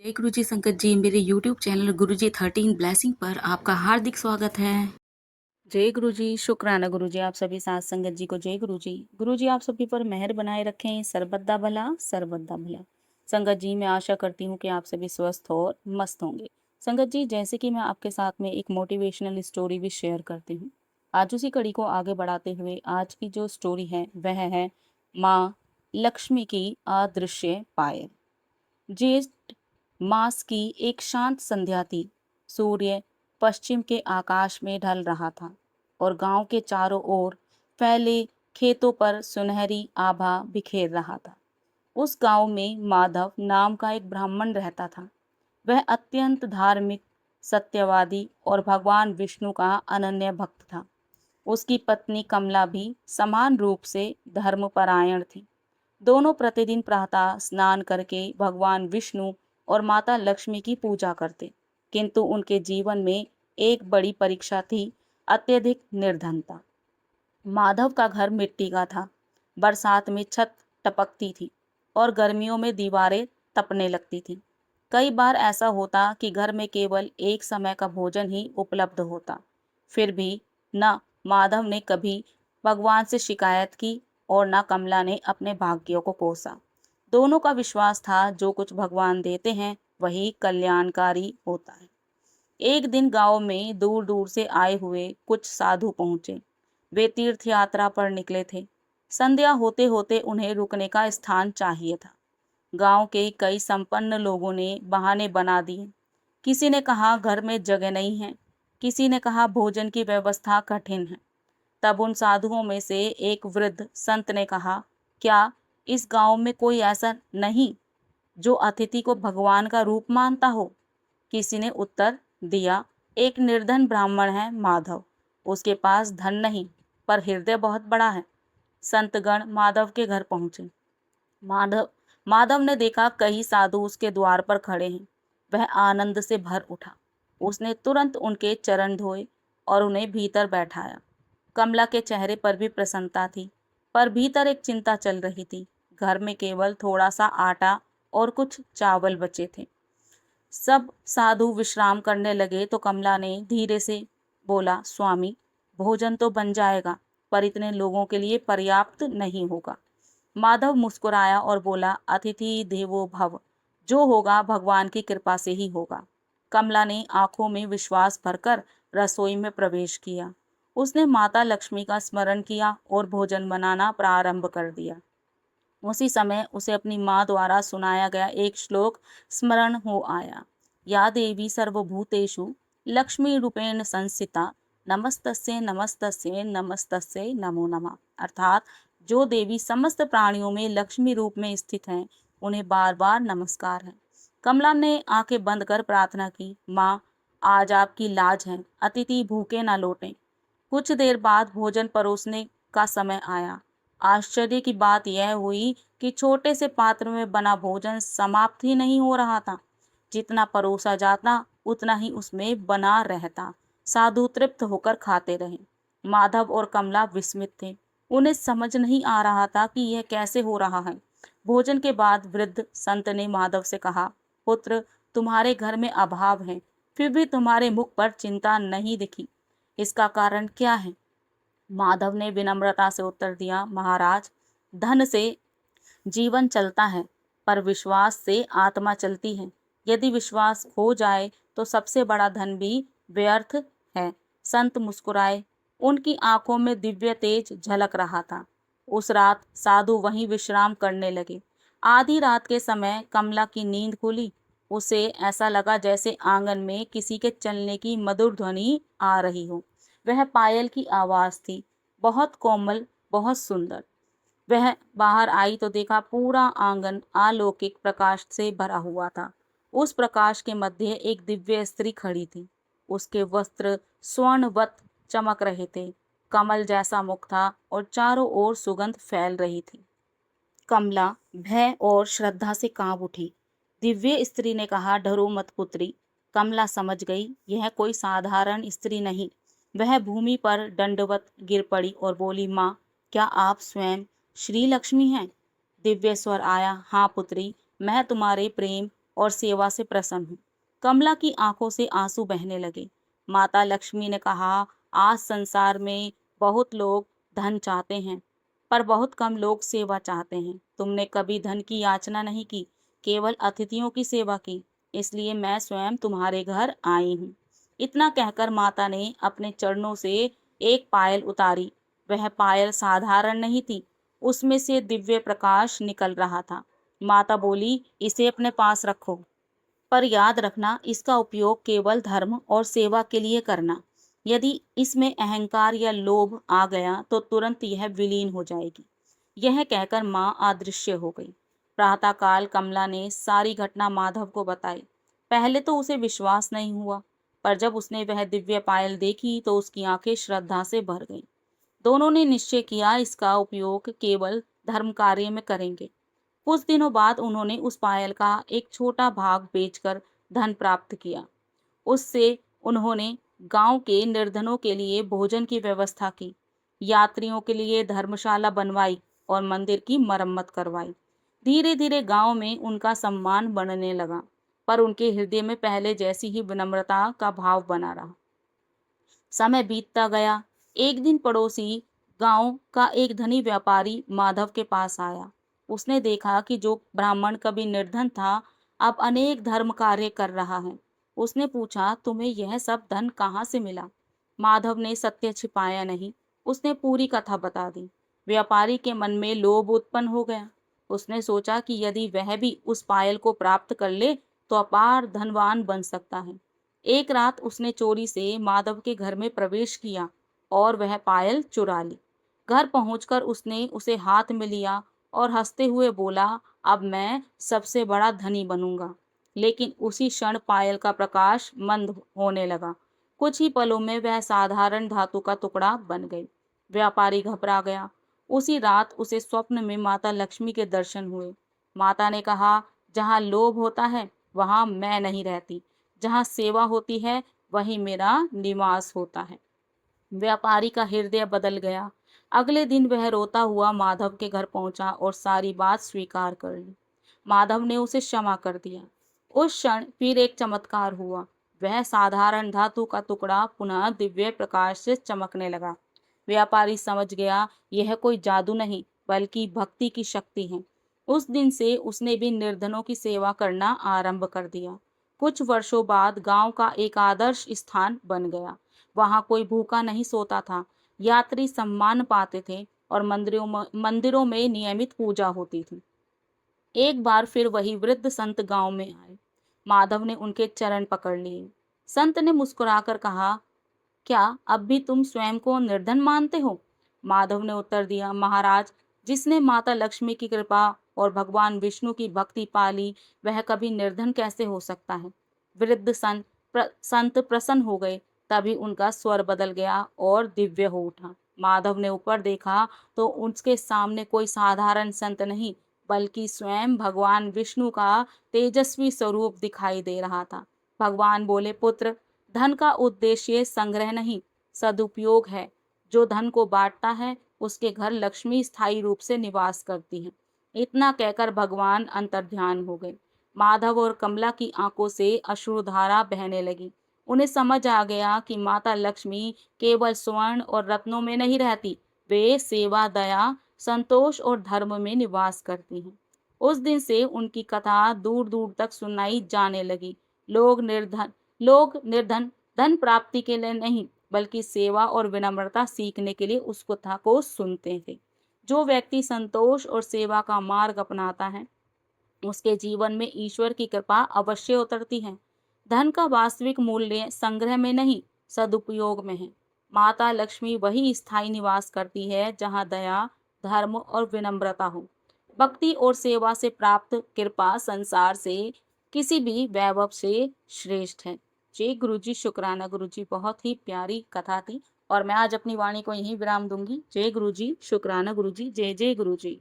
जय गुरु जी संगत जी, मेरे यूट्यूब चैनल गुरु जी 13 ब्लेसिंग पर आपका हार्दिक स्वागत है। जय गुरु जी, शुक्राना गुरु जी, आप सभी साथ संगत जी को जय गुरु जी। गुरु जी आप सभी पर मेहर बनाए रखें, सर्वदा भला सर्वदा भला। संगत जी मैं आशा करती हूँ कि आप सभी स्वस्थ और मस्त होंगे। संगत जी जैसे कि मैं आपके साथ में एक मोटिवेशनल स्टोरी भी शेयर करती हूँ, आज उसी कड़ी को आगे बढ़ाते हुए आज की जो स्टोरी है वह है माँ लक्ष्मी की अदृश्य पायल। ज्येष्ठ मास की एक शांत संध्या थी। सूर्य पश्चिम के आकाश में ढल रहा था और गांव के चारों ओर फैले खेतों पर सुनहरी आभा बिखेर रहा था। उस गांव में माधव नाम का एक ब्राह्मण रहता था। वह अत्यंत धार्मिक, सत्यवादी और भगवान विष्णु का अनन्य भक्त था। उसकी पत्नी कमला भी समान रूप से धर्मपरायण थी। दोनों प्रतिदिन प्रातः स्नान करके भगवान विष्णु और माता लक्ष्मी की पूजा करते, किंतु उनके जीवन में एक बड़ी परीक्षा थी, अत्यधिक निर्धनता। माधव का घर मिट्टी का था। बरसात में छत टपकती थी और गर्मियों में दीवारें तपने लगती थीं। कई बार ऐसा होता कि घर में केवल एक समय का भोजन ही उपलब्ध होता। फिर भी न माधव ने कभी भगवान से शिकायत की और न कमला ने अपने भाग्यों को कोसा। दोनों का विश्वास था जो कुछ भगवान देते हैं वही कल्याणकारी होता है। एक दिन गांव में दूर दूर से आए हुए कुछ साधु पहुंचे। वे तीर्थ यात्रा पर निकले थे। संध्या होते होते उन्हें रुकने का स्थान चाहिए था। गांव के कई संपन्न लोगों ने बहाने बना दिए। किसी ने कहा घर में जगह नहीं है, किसी ने कहा भोजन की व्यवस्था कठिन है। तब उन साधुओं में से एक वृद्ध संत ने कहा, क्या इस गांव में कोई ऐसा नहीं जो अतिथि को भगवान का रूप मानता हो? किसी ने उत्तर दिया, एक निर्धन ब्राह्मण है माधव। उसके पास धन नहीं, पर हृदय बहुत बड़ा है। संतगण माधव के घर पहुंचे। माधव माधव ने देखा कई साधु उसके द्वार पर खड़े हैं। वह आनंद से भर उठा। उसने तुरंत उनके चरण धोए और उन्हें भीतर बैठाया। कमला के चेहरे पर भी प्रसन्नता थी, पर भीतर एक चिंता चल रही थी। घर में केवल थोड़ा सा आटा और कुछ चावल बचे थे। सब साधु विश्राम करने लगे तो कमला ने धीरे से बोला, स्वामी, भोजन तो बन जाएगा, पर इतने लोगों के लिए पर्याप्त नहीं होगा। माधव मुस्कुराया और बोला, अतिथि देवो भव, जो होगा भगवान की कृपा से ही होगा। कमला ने आंखों में विश्वास भरकर रसोई में प्रवेश किया। उसने माता लक्ष्मी का स्मरण किया और भोजन बनाना प्रारंभ कर दिया। उसी समय उसे अपनी माँ द्वारा सुनाया गया एक श्लोक स्मरण हो आया। या देवी सर्वभूतेषु लक्ष्मी रूपेण संस्थिता, नमस्तस्यै नमस्तस्यै नमस्तस्यै नमो नमः। अर्थात जो देवी समस्त प्राणियों में लक्ष्मी रूप में स्थित हैं, उन्हें बार बार नमस्कार है। कमला ने आंखें बंद कर प्रार्थना की, माँ, आज आपकी लाज है, अतिथि भूखे ना लौटें। कुछ देर बाद भोजन परोसने का समय आया। आश्चर्य की बात यह हुई कि छोटे से पात्र में बना भोजन समाप्त ही नहीं हो रहा था। जितना परोसा जाता उतना ही उसमें बना रहता। साधु तृप्त होकर खाते रहे। माधव और कमला विस्मित थे। उन्हें समझ नहीं आ रहा था कि यह कैसे हो रहा है। भोजन के बाद वृद्ध संत ने माधव से कहा, पुत्र, तुम्हारे घर में अभाव है, फिर भी तुम्हारे मुख पर चिंता नहीं दिखी। इसका कारण क्या है? माधव ने विनम्रता से उत्तर दिया, महाराज, धन से जीवन चलता है, पर विश्वास से आत्मा चलती है। यदि विश्वास खो जाए तो सबसे बड़ा धन भी व्यर्थ है। संत मुस्कुराए। उनकी आंखों में दिव्य तेज झलक रहा था। उस रात साधु वहीं विश्राम करने लगे। आधी रात के समय कमला की नींद खुली। उसे ऐसा लगा जैसे आंगन में किसी के चलने की मधुर ध्वनि आ रही हो। वह पायल की आवाज थी, बहुत कोमल, बहुत सुंदर। वह बाहर आई तो देखा पूरा आंगन अलौकिक प्रकाश से भरा हुआ था। उस प्रकाश के मध्य एक दिव्य स्त्री खड़ी थी। उसके वस्त्र स्वर्णवत चमक रहे थे। कमल जैसा मुख था और चारों ओर सुगंध फैल रही थी। कमला भय और श्रद्धा से कांप उठी। दिव्य स्त्री ने कहा, डरो मत पुत्री। कमला समझ गई यह कोई साधारण स्त्री नहीं। वह भूमि पर दंडवत गिर पड़ी और बोली, माँ, क्या आप स्वयं श्री लक्ष्मी हैं? दिव्य स्वर आया, हाँ पुत्री, मैं तुम्हारे प्रेम और सेवा से प्रसन्न हूँ। कमला की आंखों से आंसू बहने लगे। माता लक्ष्मी ने कहा, आज संसार में बहुत लोग धन चाहते हैं, पर बहुत कम लोग सेवा चाहते हैं। तुमने कभी धन की याचना नहीं की, केवल अतिथियों की सेवा की, इसलिए मैं स्वयं तुम्हारे घर आई हूँ। इतना कहकर माता ने अपने चरणों से एक पायल उतारी। वह पायल साधारण नहीं थी, उसमें से दिव्य प्रकाश निकल रहा था। माता बोली, इसे अपने पास रखो, पर याद रखना इसका उपयोग केवल धर्म और सेवा के लिए करना। यदि इसमें अहंकार या लोभ आ गया तो तुरंत यह विलीन हो जाएगी। यह कहकर माँ अदृश्य हो गई। प्रातःकाल कमला ने सारी घटना माधव को बताई। पहले तो उसे विश्वास नहीं हुआ, पर जब उसने वह दिव्य पायल देखी तो उसकी आंखें श्रद्धा से भर गईं। दोनों ने निश्चय किया, इसका उपयोग केवल धर्म कार्य में करेंगे। कुछ दिनों बाद उन्होंने उस पायल का एक छोटा भाग बेचकर धन प्राप्त किया। उससे उन्होंने गांव के निर्धनों के लिए भोजन की व्यवस्था की, यात्रियों के लिए धर्मशाला बनवाई और मंदिर की मरम्मत करवाई। धीरे धीरे गांव में उनका सम्मान बढ़ने लगा, पर उनके हृदय में पहले जैसी ही विनम्रता का भाव बना रहा। समय बीतता गया। एक दिन पड़ोसी गांव का एक धनी व्यापारी माधव के पास आया। उसने देखा कि जो ब्राह्मण कभी निर्धन था, अब अनेक धर्म कार्य कर रहा है। उसने पूछा, तुम्हें यह सब धन कहाँ से मिला? माधव ने सत्य छिपाया नहीं, उसने पूरी कथा बता दी। व्यापारी के मन में लोभ उत्पन्न हो गया। उसने सोचा कि यदि वह भी उस पायल को प्राप्त कर ले तो अपार धनवान बन सकता है। एक रात उसने चोरी से माधव के घर में प्रवेश किया और वह पायल चुरा ली। घर पहुंचकर उसने उसे हाथ में लिया और हंसते हुए बोला, अब मैं सबसे बड़ा धनी बनूंगा। लेकिन उसी क्षण पायल का प्रकाश मंद होने लगा। कुछ ही पलों में वह साधारण धातु का टुकड़ा बन गई। व्यापारी घबरा गया। उसी रात उसे स्वप्न में माता लक्ष्मी के दर्शन हुए। माता ने कहा, जहाँ लोभ होता है वहाँ मैं नहीं रहती, जहाँ सेवा होती है वहीं मेरा निवास होता है। व्यापारी का हृदय बदल गया। अगले दिन वह रोता हुआ माधव के घर पहुंचा और सारी बात स्वीकार कर ली। माधव ने उसे क्षमा कर दिया। उस क्षण फिर एक चमत्कार हुआ। वह साधारण धातु का टुकड़ा पुनः दिव्य प्रकाश से चमकने लगा। व्यापारी समझ गया, यह कोई जादू नहीं बल्कि भक्ति की शक्ति है। उस दिन से उसने भी निर्धनों की सेवा करना आरंभ कर दिया। कुछ वर्षों बाद गांव का एक आदर्श स्थान बन गया। वहां कोई भूखा नहीं सोता था, यात्री सम्मान पाते थे और मंदिरों में नियमित पूजा होती थी। एक बार फिर वही वृद्ध संत गांव में आए। माधव ने उनके चरण पकड़ लिए। संत ने मुस्कुराकर कहा, क्या अब भी तुम स्वयं को निर्धन मानते हो? माधव ने उत्तर दिया, महाराज, जिसने माता लक्ष्मी की कृपा और भगवान विष्णु की भक्ति पाली, वह कभी निर्धन कैसे हो सकता है? वृद्ध संत प्रसन्न हो गए। तभी उनका स्वर बदल गया और दिव्य हो उठा। माधव ने ऊपर देखा तो उसके सामने कोई साधारण संत नहीं, बल्कि स्वयं भगवान विष्णु का तेजस्वी स्वरूप दिखाई दे रहा था। भगवान बोले, पुत्र, धन का उद्देश्य संग्रह नहीं, सदुपयोग है। जो धन को बांटता है उसके घर लक्ष्मी स्थायी रूप से निवास करती है। इतना कहकर भगवान अंतर्ध्यान हो गए। माधव और कमला की आंखों से अश्रुधारा बहने लगी। उन्हें समझ आ गया कि माता लक्ष्मी केवल स्वर्ण और रत्नों में नहीं रहती, वे सेवा, दया, संतोष और धर्म में निवास करती हैं। उस दिन से उनकी कथा दूर दूर तक सुनाई जाने लगी। लोग निर्धन धन प्राप्ति के लिए नहीं, बल्कि सेवा और विनम्रता सीखने के लिए उस कथा को सुनते थे। जो व्यक्ति संतोष और सेवा का मार्ग अपनाता है, उसके जीवन में ईश्वर की कृपा अवश्य उतरती है। धन का वास्तविक मूल्य संग्रह में नहीं, सदुपयोग में है। माता लक्ष्मी वही स्थायी निवास करती है जहाँ दया, धर्म और विनम्रता हो। भक्ति और सेवा से प्राप्त कृपा संसार से किसी भी वैभव से श्रेष्ठ है। जय गुरु जी, शुक्राना गुरु जी। बहुत ही प्यारी कथा थी और मैं आज अपनी वाणी को यहीं विराम दूंगी। जय गुरु जी, शुक्राना गुरु जी। जय जय गुरु जी।